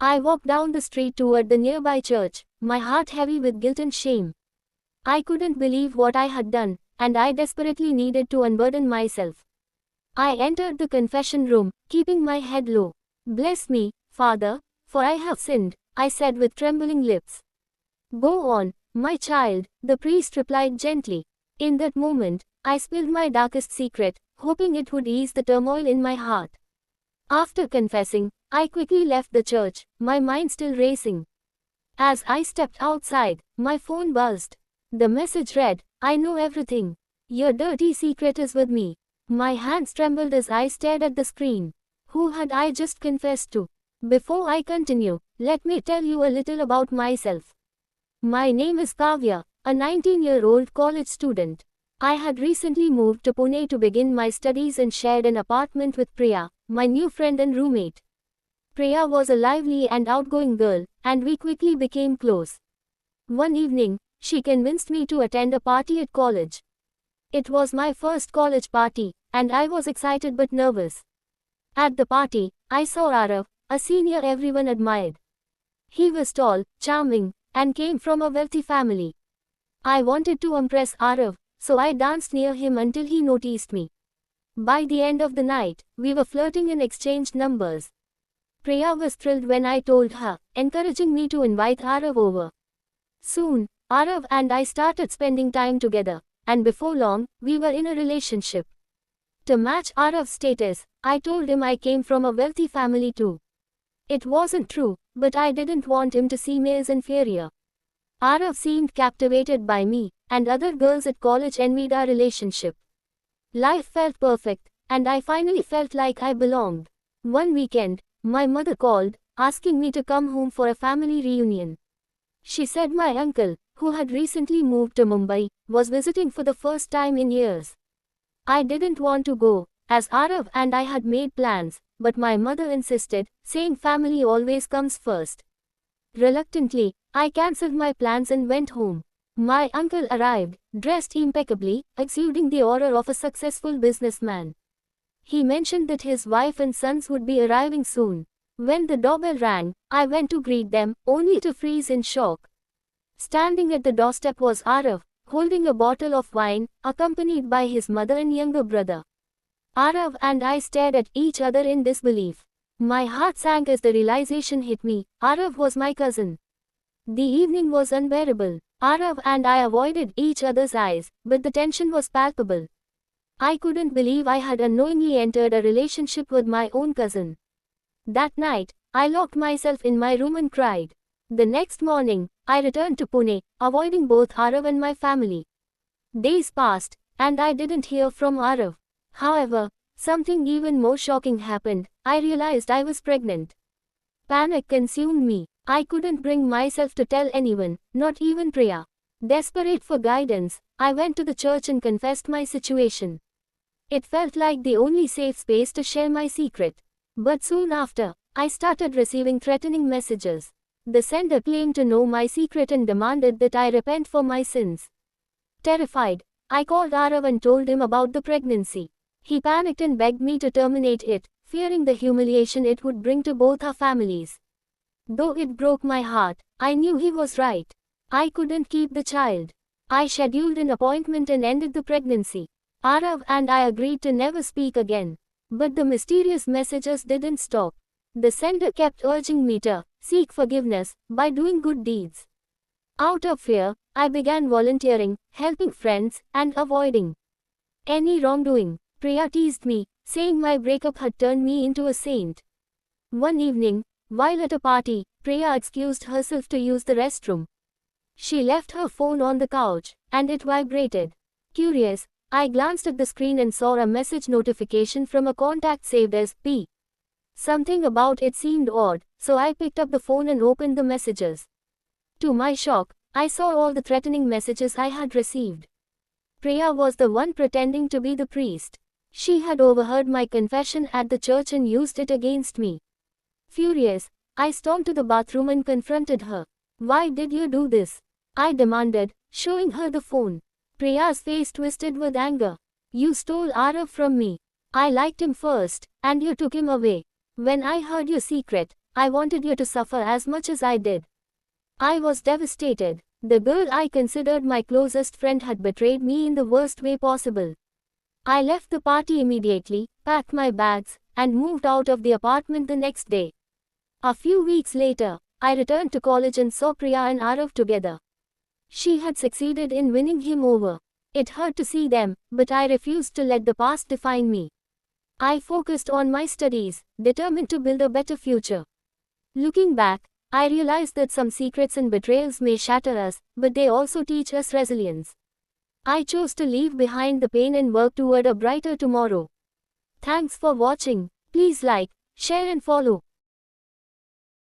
I walked down the street toward the nearby church, my heart heavy with guilt and shame. I couldn't believe what I had done, and I desperately needed to unburden myself. I entered the confession room, keeping my head low. "Bless me, Father, for I have sinned," I said with trembling lips. "Go on, my child," the priest replied gently. In that moment, I spilled my darkest secret, hoping it would ease the turmoil in my heart. After confessing, I quickly left the church, my mind still racing. As I stepped outside, my phone buzzed. The message read, "I know everything. Your dirty secret is with me." My hands trembled as I stared at the screen. Who had I just confessed to? Before I continue, let me tell you a little about myself. My name is Kavya, a 19-year-old college student. I had recently moved to Pune to begin my studies and shared an apartment with Priya, my new friend and roommate. Priya was a lively and outgoing girl, and we quickly became close. One evening, she convinced me to attend a party at college. It was my first college party, and I was excited but nervous. At the party, I saw Arav, a senior everyone admired. He was tall, charming, and came from a wealthy family. I wanted to impress Arav, so I danced near him until he noticed me. By the end of the night, we were flirting and exchanged numbers. Priya was thrilled when I told her, encouraging me to invite Arav over. Soon, Arav and I started spending time together, and before long, we were in a relationship. To match Arav's status, I told him I came from a wealthy family too. It wasn't true, but I didn't want him to see me as inferior. Arav seemed captivated by me, and other girls at college envied our relationship. Life felt perfect, and I finally felt like I belonged. One weekend, my mother called, asking me to come home for a family reunion. She said my uncle, who had recently moved to Mumbai, was visiting for the first time in years. I didn't want to go, as Arav and I had made plans, but my mother insisted, saying family always comes first. Reluctantly, I cancelled my plans and went home. My uncle arrived, dressed impeccably, exuding the aura of a successful businessman. He mentioned that his wife and sons would be arriving soon. When the doorbell rang, I went to greet them, only to freeze in shock. Standing at the doorstep was Arav, holding a bottle of wine, accompanied by his mother and younger brother. Arav and I stared at each other in disbelief. My heart sank as the realization hit me, Arav was my cousin. The evening was unbearable. Arav and I avoided each other's eyes, but the tension was palpable. I couldn't believe I had unknowingly entered a relationship with my own cousin. That night, I locked myself in my room and cried. The next morning, I returned to Pune, avoiding both Arav and my family. Days passed, and I didn't hear from Arav. However, something even more shocking happened. I realized I was pregnant. Panic consumed me. I couldn't bring myself to tell anyone, not even Priya. Desperate for guidance, I went to the church and confessed my situation. It felt like the only safe space to share my secret. But soon after, I started receiving threatening messages. The sender claimed to know my secret and demanded that I repent for my sins. Terrified, I called Arav and told him about the pregnancy. He panicked and begged me to terminate it, fearing the humiliation it would bring to both our families. Though it broke my heart, I knew he was right. I couldn't keep the child. I scheduled an appointment and ended the pregnancy. Arav and I agreed to never speak again. But the mysterious messages didn't stop. The sender kept urging me to seek forgiveness by doing good deeds. Out of fear, I began volunteering, helping friends, and avoiding any wrongdoing. Priya teased me, saying my breakup had turned me into a saint. One evening, while at a party, Priya excused herself to use the restroom. She left her phone on the couch, and it vibrated. Curious, I glanced at the screen and saw a message notification from a contact saved as P. Something about it seemed odd, so I picked up the phone and opened the messages. To my shock, I saw all the threatening messages I had received. Priya was the one pretending to be the priest. She had overheard my confession at the church and used it against me. Furious, I stormed to the bathroom and confronted her. "Why did you do this?" I demanded, showing her the phone. Priya's face twisted with anger. "You stole Arav from me. I liked him first, and you took him away. When I heard your secret, I wanted you to suffer as much as I did. I was devastated. The girl I considered my closest friend had betrayed me in the worst way possible. I left the party immediately, packed my bags, and moved out of the apartment the next day. A few weeks later, I returned to college and saw Priya and Arav together. She had succeeded in winning him over. It hurt to see them, but I refused to let the past define me. I focused on my studies, determined to build a better future. Looking back, I realized that some secrets and betrayals may shatter us, but they also teach us resilience. I chose to leave behind the pain and work toward a brighter tomorrow. Thanks for watching. Please like, share and follow.